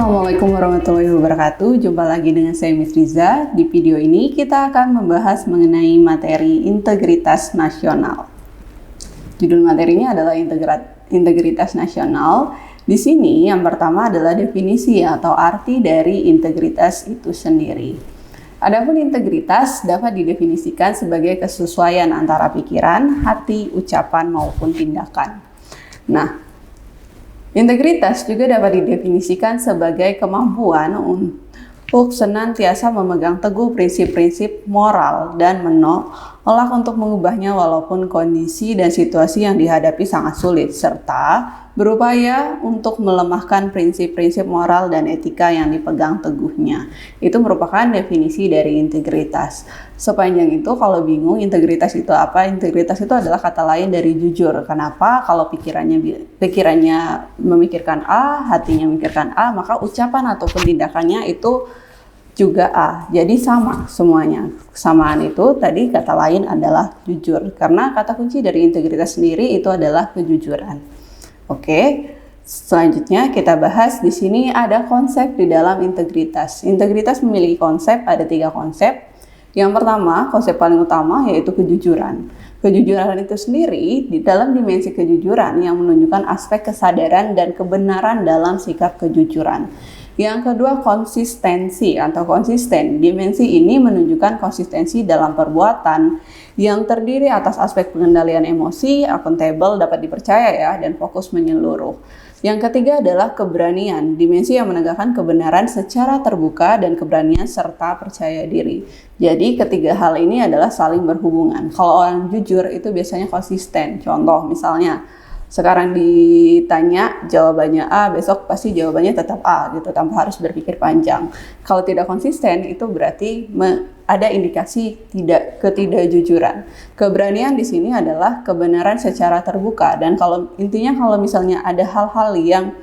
Assalamualaikum warahmatullahi wabarakatuh. Jumpa lagi dengan saya Miss Riza. Di video ini kita akan membahas mengenai materi integritas nasional. Judul materinya adalah integritas nasional. Di sini yang pertama adalah definisi atau arti dari integritas itu sendiri. Adapun integritas dapat didefinisikan sebagai kesesuaian antara pikiran, hati, ucapan maupun tindakan. Nah, integritas juga dapat didefinisikan sebagai kemampuan untuk senantiasa memegang teguh prinsip-prinsip moral dan menolak untuk mengubahnya walaupun kondisi dan situasi yang dihadapi sangat sulit, serta berupaya untuk melemahkan prinsip-prinsip moral dan etika yang dipegang teguhnya. Itu merupakan definisi dari integritas. Sepanjang itu kalau bingung integritas itu apa? Integritas itu adalah kata lain dari jujur. Kenapa? Kalau pikirannya memikirkan A, hatinya memikirkan A, maka ucapan ataupun tindakannya itu juga A. Jadi sama semuanya. Kesamaan itu tadi kata lain adalah jujur. Karena kata kunci dari integritas sendiri itu adalah kejujuran. Oke, selanjutnya kita bahas di sini ada konsep di dalam integritas. Integritas memiliki konsep, ada 3 konsep. Yang pertama, konsep paling utama yaitu kejujuran. Kejujuran itu sendiri di dalam dimensi kejujuran yang menunjukkan aspek kesadaran dan kebenaran dalam sikap kejujuran. Yang kedua, konsistensi atau konsisten. Dimensi ini menunjukkan konsistensi dalam perbuatan yang terdiri atas aspek pengendalian emosi, akuntabel, dapat dipercaya ya, dan fokus menyeluruh. Yang ketiga adalah keberanian, dimensi yang menegakkan kebenaran secara terbuka dan keberanian serta percaya diri. Jadi ketiga hal ini adalah saling berhubungan. Kalau orang jujur itu biasanya konsisten. Contoh misalnya, sekarang ditanya jawabannya A, besok pasti jawabannya tetap A gitu, tanpa harus berpikir panjang. Kalau tidak konsisten itu berarti ada indikasi ketidakjujuran. Keberanian di sini adalah kebenaran secara terbuka, dan kalau misalnya ada hal-hal yang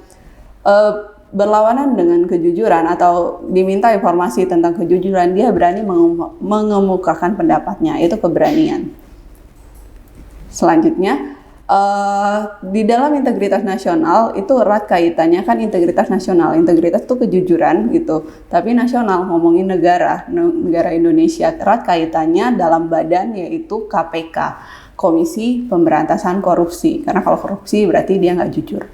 berlawanan dengan kejujuran atau diminta informasi tentang kejujuran, dia berani mengemukakan pendapatnya, itu keberanian. Selanjutnya, di dalam integritas nasional itu erat kaitannya, kan integritas nasional, integritas itu kejujuran gitu, tapi nasional ngomongin negara Indonesia, erat kaitannya dalam badan yaitu KPK, Komisi Pemberantasan Korupsi, karena kalau korupsi berarti dia nggak jujur.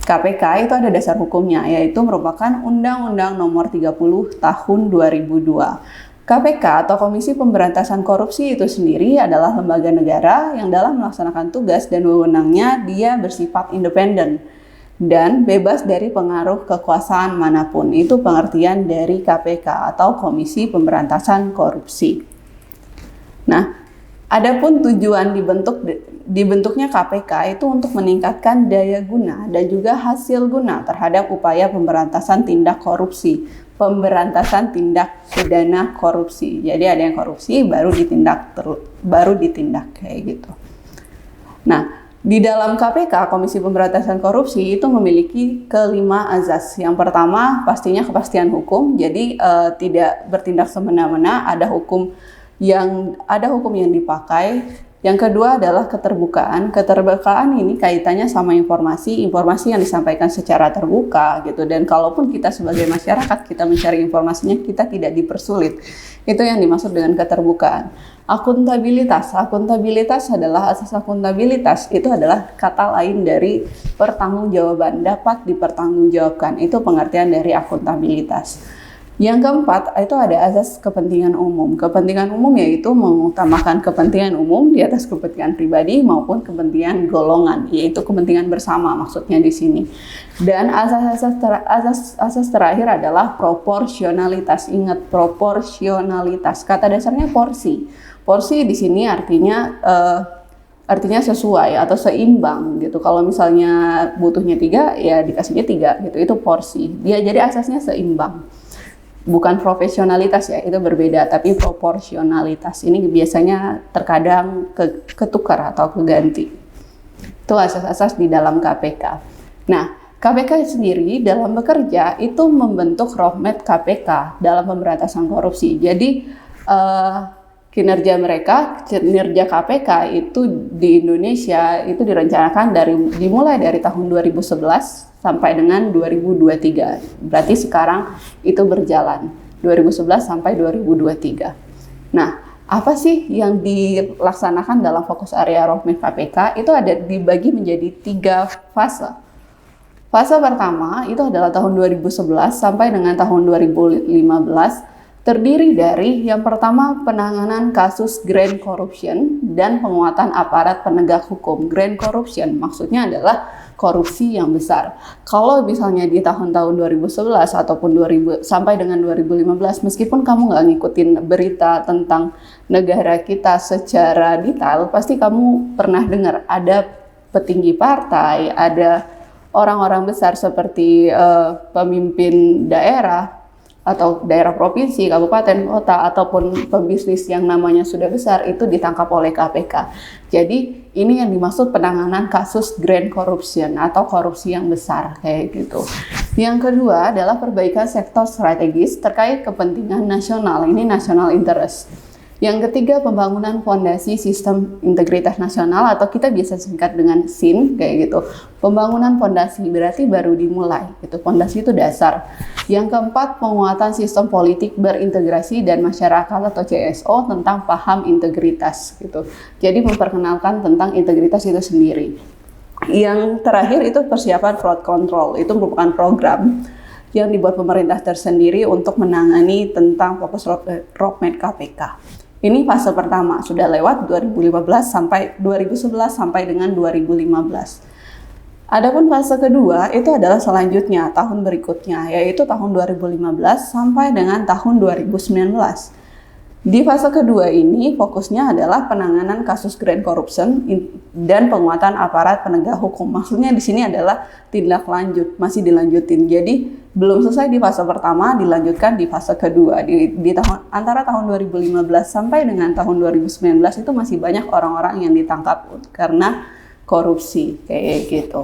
KPK itu ada dasar hukumnya, yaitu merupakan Undang-Undang Nomor 30 Tahun 2002. KPK atau Komisi Pemberantasan Korupsi itu sendiri adalah lembaga negara yang dalam melaksanakan tugas dan wewenangnya dia bersifat independen dan bebas dari pengaruh kekuasaan manapun. Itu pengertian dari KPK atau Komisi Pemberantasan Korupsi. Nah, adapun tujuan dibentuknya KPK itu untuk meningkatkan daya guna dan juga hasil guna terhadap upaya pemberantasan tindak korupsi, pemberantasan tindak pidana korupsi. Jadi ada yang korupsi baru ditindak kayak gitu. Nah, di dalam KPK, Komisi Pemberantasan Korupsi itu memiliki kelima azas. Yang pertama pastinya kepastian hukum. Jadi tidak bertindak semena-mena, ada hukum yang dipakai. Yang kedua adalah keterbukaan. Keterbukaan ini kaitannya sama informasi yang disampaikan secara terbuka gitu. Dan kalaupun kita sebagai masyarakat kita mencari informasinya, kita tidak dipersulit. Itu yang dimaksud dengan keterbukaan. Akuntabilitas adalah asas akuntabilitas. Itu adalah kata lain dari pertanggungjawaban, dapat dipertanggungjawabkan. Itu pengertian dari akuntabilitas. Yang keempat, itu ada azas kepentingan umum. Kepentingan umum yaitu mengutamakan kepentingan umum di atas kepentingan pribadi maupun kepentingan golongan, yaitu kepentingan bersama maksudnya di sini. Dan asas terakhir adalah proporsionalitas. Ingat, proporsionalitas. Kata dasarnya porsi. Porsi di sini artinya sesuai atau seimbang gitu. Kalau misalnya butuhnya 3, ya dikasihnya 3 gitu. Itu porsi. Dia jadi asasnya seimbang. Bukan profesionalitas ya, itu berbeda, tapi proporsionalitas. Ini biasanya terkadang ketukar atau keganti. Itu asas-asas di dalam KPK. Nah, KPK sendiri dalam bekerja itu membentuk roadmap KPK dalam pemberantasan korupsi. Jadi kinerja KPK itu di Indonesia itu direncanakan dimulai dari tahun 2011 sampai dengan 2023. Berarti sekarang itu berjalan 2011 sampai 2023. Nah, apa sih yang dilaksanakan dalam fokus area roadmap KPK? Itu ada dibagi menjadi 3 fase. Fase pertama itu adalah tahun 2011 sampai dengan tahun 2015. Terdiri dari yang pertama penanganan kasus grand corruption dan penguatan aparat penegak hukum. Grand corruption maksudnya adalah korupsi yang besar. Kalau misalnya di tahun-tahun 2011 ataupun 2000 sampai dengan 2015, meskipun kamu nggak ngikutin berita tentang negara kita secara detail, pasti kamu pernah dengar ada petinggi partai, ada orang-orang besar seperti pemimpin daerah, atau daerah provinsi, kabupaten, kota, ataupun pebisnis yang namanya sudah besar itu ditangkap oleh KPK. Jadi ini yang dimaksud penanganan kasus grand corruption atau korupsi yang besar kayak gitu. Yang kedua adalah perbaikan sektor strategis terkait kepentingan nasional, ini national interest. Yang ketiga, pembangunan fondasi sistem integritas nasional atau kita biasa singkat dengan SIN kayak gitu. Pembangunan fondasi berarti baru dimulai, itu fondasi itu dasar. Yang keempat, penguatan sistem politik berintegrasi dan masyarakat atau CSO tentang paham integritas gitu. Jadi memperkenalkan tentang integritas itu sendiri. Yang terakhir itu persiapan fraud control, itu merupakan program yang dibuat pemerintah tersendiri untuk menangani tentang fokus roadmap KPK. Ini fase pertama, sudah lewat 2011 sampai dengan 2015. Adapun fase kedua itu adalah selanjutnya, tahun berikutnya, yaitu tahun 2015 sampai dengan tahun 2019. Di fase kedua ini fokusnya adalah penanganan kasus grand corruption dan penguatan aparat penegak hukum. Maksudnya di sini adalah tindak lanjut, masih dilanjutin. Jadi belum selesai di fase pertama, dilanjutkan di fase kedua. Di tahun antara tahun 2015 sampai dengan tahun 2019 itu masih banyak orang-orang yang ditangkap karena korupsi kayak gitu.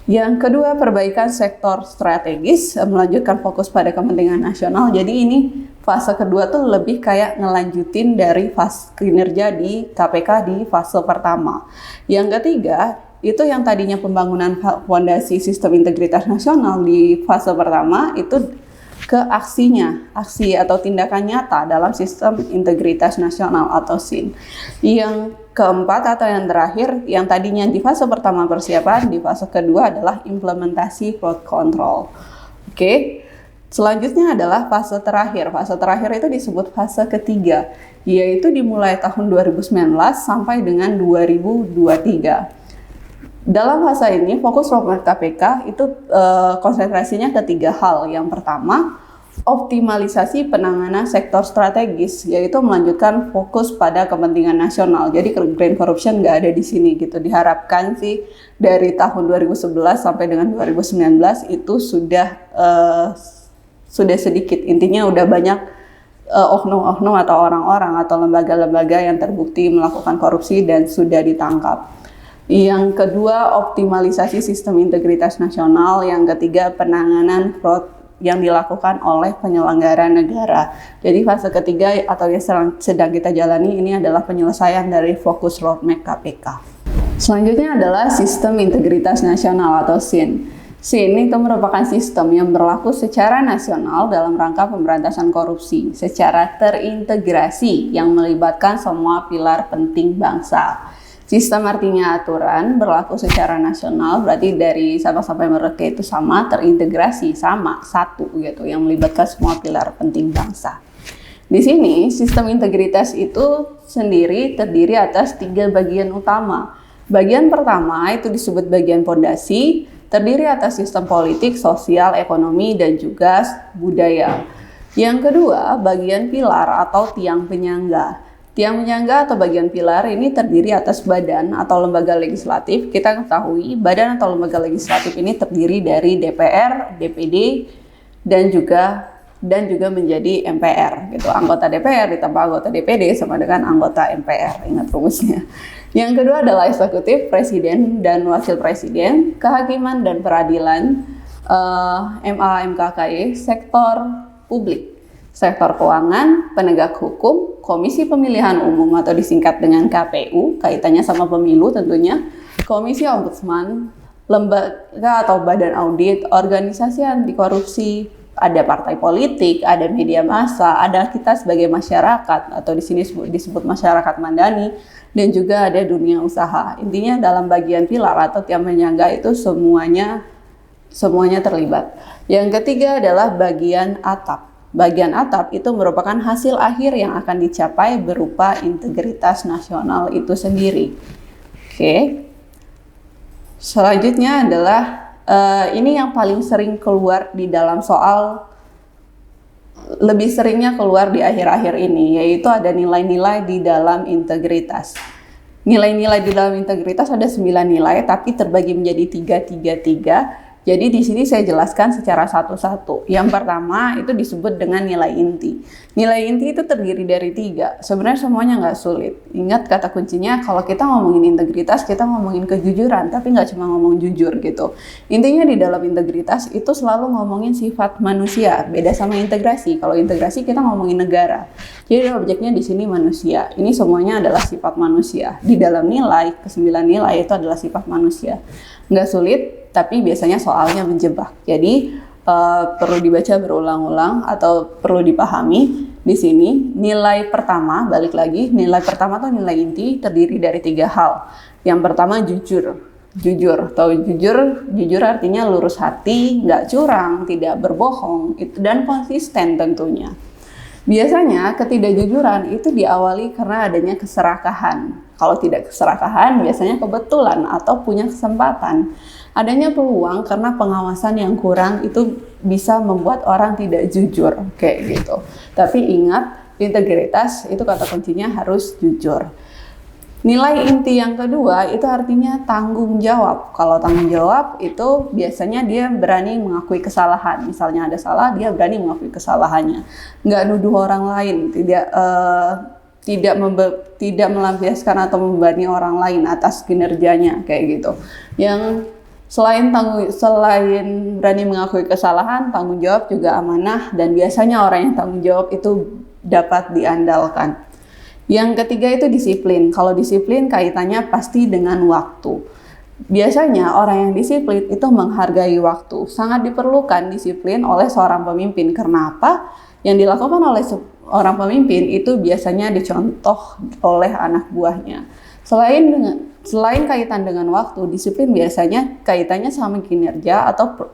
Yang kedua, perbaikan sektor strategis, melanjutkan fokus pada kepentingan nasional. Jadi ini fase kedua tuh lebih kayak ngelanjutin dari fase kinerja di KPK di fase pertama. Yang ketiga, itu yang tadinya pembangunan fondasi sistem integritas nasional di fase pertama itu ke aksinya, aksi atau tindakan nyata dalam sistem integritas nasional atau SIN. Yang keempat atau yang terakhir, yang tadinya di fase pertama persiapan, di fase kedua adalah implementasi fraud control. Oke. Selanjutnya adalah fase terakhir. Fase terakhir itu disebut fase ketiga, yaitu dimulai tahun 2019 sampai dengan 2023. Dalam fase ini, fokus roadmap KPK itu konsentrasinya ke 3 hal. Yang pertama, optimalisasi penanganan sektor strategis, yaitu melanjutkan fokus pada kepentingan nasional. Jadi grand corruption nggak ada di sini gitu. Diharapkan sih dari tahun 2011 sampai dengan 2019 itu sudah sedikit. Intinya udah banyak oknum-oknum atau orang-orang atau lembaga-lembaga yang terbukti melakukan korupsi dan sudah ditangkap. Yang kedua, optimalisasi sistem integritas nasional. Yang ketiga, penanganan fraud yang dilakukan oleh penyelenggara negara. Jadi fase ketiga atau yang sedang kita jalani ini adalah penyelesaian dari fokus roadmap KPK. Selanjutnya adalah sistem integritas nasional atau SIN. SIN itu merupakan sistem yang berlaku secara nasional dalam rangka pemberantasan korupsi secara terintegrasi yang melibatkan semua pilar penting bangsa. Sistem artinya aturan, berlaku secara nasional, berarti dari Sabang sampai Merauke itu sama, terintegrasi, sama, satu gitu, yang melibatkan semua pilar penting bangsa. Di sini, sistem integritas itu sendiri terdiri atas 3 bagian utama. Bagian pertama itu disebut bagian pondasi, terdiri atas sistem politik, sosial, ekonomi, dan juga budaya. Yang kedua, bagian pilar atau tiang penyangga. Tiang penyangga atau bagian pilar ini terdiri atas badan atau lembaga legislatif. Kita ketahui badan atau lembaga legislatif ini terdiri dari DPR, DPD, dan juga menjadi MPR gitu. Anggota DPR ditambah anggota DPD sama dengan anggota MPR. Ingat rumusnya. Yang kedua adalah eksekutif, presiden dan wakil presiden, kehakiman dan peradilan, MA, MKKI, sektor publik. Sektor keuangan, penegak hukum, Komisi Pemilihan Umum atau disingkat dengan KPU, kaitannya sama pemilu tentunya, Komisi Ombudsman, lembaga atau badan audit, organisasi anti korupsi, ada partai politik, ada media massa, ada kita sebagai masyarakat atau di sini disebut masyarakat madani, dan juga ada dunia usaha. Intinya dalam bagian pilar atau tiang penyangga itu semuanya terlibat. Yang ketiga adalah bagian atap. Bagian atap itu merupakan hasil akhir yang akan dicapai berupa integritas nasional itu sendiri. Oke. Selanjutnya adalah ini yang paling sering keluar di dalam soal, lebih seringnya keluar di akhir-akhir ini, yaitu ada nilai-nilai di dalam integritas. Nilai-nilai di dalam integritas ada 9 nilai, tapi terbagi menjadi 3. Jadi di sini saya jelaskan secara satu-satu. Yang pertama itu disebut dengan nilai inti. Nilai inti itu terdiri dari 3. Sebenarnya semuanya nggak sulit. Ingat kata kuncinya, kalau kita ngomongin integritas, kita ngomongin kejujuran, tapi nggak cuma ngomong jujur gitu. Intinya di dalam integritas itu selalu ngomongin sifat manusia. Beda sama integrasi. Kalau integrasi kita ngomongin negara. Jadi objeknya di sini manusia. Ini semuanya adalah sifat manusia. Di dalam nilai, ke-9 nilai itu adalah sifat manusia. Nggak sulit, tapi biasanya soalnya menjebak. Jadi perlu dibaca berulang-ulang atau perlu dipahami. Di sini nilai pertama, balik lagi, nilai pertama atau nilai inti terdiri dari 3 hal. Yang pertama jujur. Jujur artinya lurus hati, nggak curang, tidak berbohong, dan konsisten tentunya. Biasanya ketidakjujuran itu diawali karena adanya keserakahan. Kalau tidak keserakahan, biasanya kebetulan atau punya kesempatan. Adanya peluang karena pengawasan yang kurang itu bisa membuat orang tidak jujur, kayak gitu. Tapi ingat, integritas itu kata kuncinya harus jujur. Nilai inti yang kedua itu artinya tanggung jawab. Kalau tanggung jawab itu biasanya dia berani mengakui kesalahan. Misalnya ada salah, dia berani mengakui kesalahannya. Nggak nuduh orang lain, tidak melampiaskan atau membebani orang lain atas kinerjanya, kayak gitu. Yang selain berani mengakui kesalahan, tanggung jawab juga amanah, dan biasanya orang yang tanggung jawab itu dapat diandalkan. Yang ketiga itu disiplin. Kalau disiplin kaitannya pasti dengan waktu. Biasanya orang yang disiplin itu menghargai waktu. Sangat diperlukan disiplin oleh seorang pemimpin. Karena apa? Yang dilakukan oleh seorang pemimpin itu biasanya dicontoh oleh anak buahnya. Selain kaitan dengan waktu, disiplin biasanya kaitannya sama kinerja atau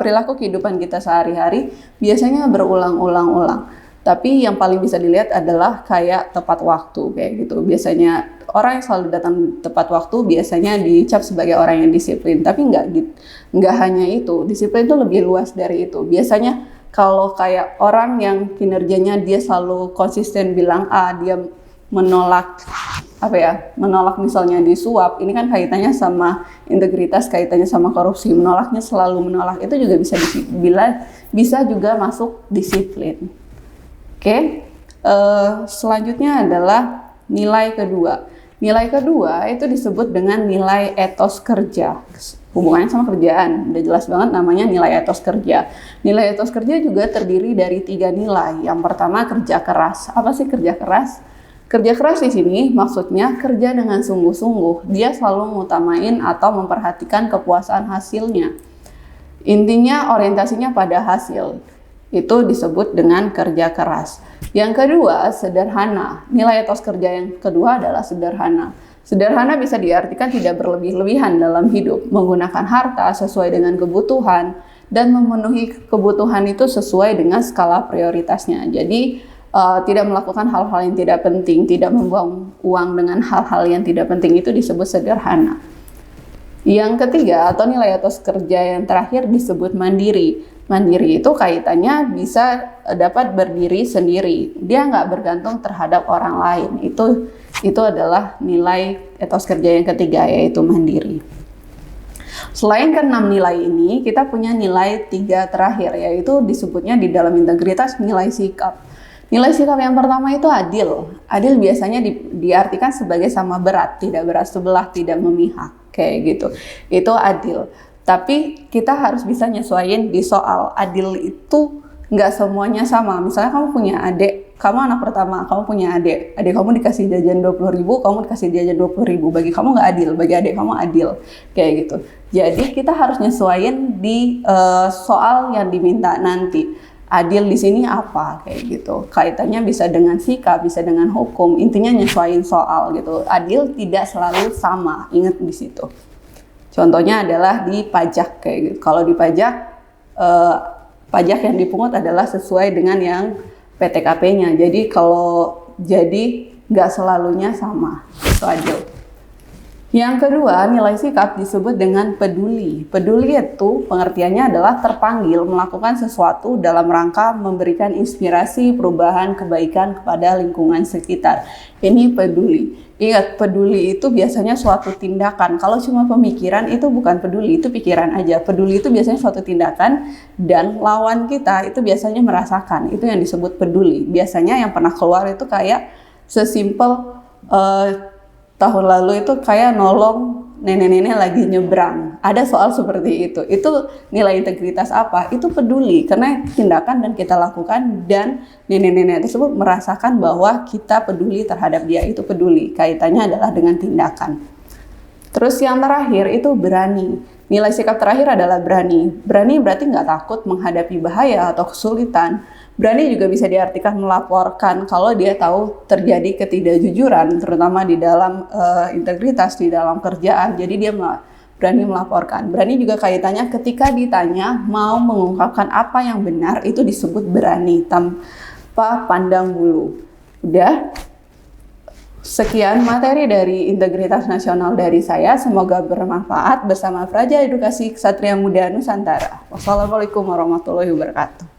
perilaku kehidupan kita sehari-hari, biasanya berulang-ulang. Tapi yang paling bisa dilihat adalah kayak tepat waktu, kayak gitu. Biasanya orang yang selalu datang tepat waktu biasanya dicap sebagai orang yang disiplin. Tapi nggak hanya itu, disiplin itu lebih luas dari itu. Biasanya kalau kayak orang yang kinerjanya dia selalu konsisten bilang A, dia menolak misalnya disuap, ini kan kaitannya sama integritas, kaitannya sama korupsi, selalu menolak, itu juga bisa juga masuk disiplin. Oke. Selanjutnya adalah nilai kedua. Nilai kedua itu disebut dengan nilai etos kerja. Hubungannya sama kerjaan, udah jelas banget namanya nilai etos kerja. Nilai etos kerja juga terdiri dari 3 nilai. Yang pertama kerja keras. Apa sih kerja keras? Kerja keras di sini maksudnya kerja dengan sungguh-sungguh. Dia selalu mengutamain atau memperhatikan kepuasan hasilnya. Intinya orientasinya pada hasil. Itu disebut dengan kerja keras. Yang kedua, sederhana. Nilai etos kerja yang kedua adalah sederhana. Sederhana bisa diartikan tidak berlebih-lebihan dalam hidup, menggunakan harta sesuai dengan kebutuhan, dan memenuhi kebutuhan itu sesuai dengan skala prioritasnya. Jadi, tidak melakukan hal-hal yang tidak penting, tidak membuang uang dengan hal-hal yang tidak penting, itu disebut sederhana. Yang ketiga atau nilai etos kerja yang terakhir disebut mandiri. Mandiri itu kaitannya bisa dapat berdiri sendiri. Dia nggak bergantung terhadap orang lain. Itu adalah nilai etos kerja yang ketiga, yaitu mandiri. Selain ke-6 nilai ini, kita punya nilai 3 terakhir, yaitu disebutnya di dalam integritas nilai sikap. Nilai sikap yang pertama itu adil. Adil biasanya diartikan sebagai sama berat, tidak berat sebelah, tidak memihak, kayak gitu. Itu adil. Tapi kita harus bisa nyesuaiin di soal adil itu nggak semuanya sama. Misalnya kamu punya adik, kamu anak pertama, kamu punya adik kamu dikasih jajan 20.000, kamu dikasih jajan 20.000, bagi kamu nggak adil, bagi adik kamu adil, kayak gitu. Jadi kita harus nyesuaiin di soal yang diminta nanti. Adil di sini apa, kayak gitu. Kaitannya bisa dengan sikap, bisa dengan hukum. Intinya nyesuaiin soal gitu. Adil tidak selalu sama, ingat di situ. Contohnya adalah di pajak kayak gitu. Kalau di pajak, pajak yang dipungut adalah sesuai dengan yang PTKP-nya. Jadi nggak selalunya sama, itu adil. Yang kedua, nilai sikap disebut dengan peduli. Peduli itu pengertiannya adalah terpanggil melakukan sesuatu dalam rangka memberikan inspirasi, perubahan, kebaikan kepada lingkungan sekitar. Ini peduli. Ingat, peduli itu biasanya suatu tindakan. Kalau cuma pemikiran itu bukan peduli, itu pikiran aja. Peduli itu biasanya suatu tindakan dan lawan kita itu biasanya merasakan. Itu yang disebut peduli. Biasanya yang pernah keluar itu kayak sesimpel tahun lalu itu kayak nolong nenek-nenek lagi nyebrang. Ada soal seperti itu. Itu nilai integritas apa? Itu peduli karena tindakan dan kita lakukan dan nenek-nenek tersebut merasakan bahwa kita peduli terhadap dia. Itu peduli. Kaitannya adalah dengan tindakan. Terus yang terakhir itu berani. Nilai sikap terakhir adalah berani. Berani berarti nggak takut menghadapi bahaya atau kesulitan. Berani juga bisa diartikan melaporkan kalau dia tahu terjadi ketidakjujuran, terutama di dalam integritas, di dalam kerjaan. Jadi dia berani melaporkan. Berani juga kaitannya ketika ditanya mau mengungkapkan apa yang benar, itu disebut berani tanpa pandang bulu. Udah. Sekian materi dari Integritas Nasional dari saya. Semoga bermanfaat bersama Praja Edukasi Ksatria Muda Nusantara. Wassalamualaikum warahmatullahi wabarakatuh.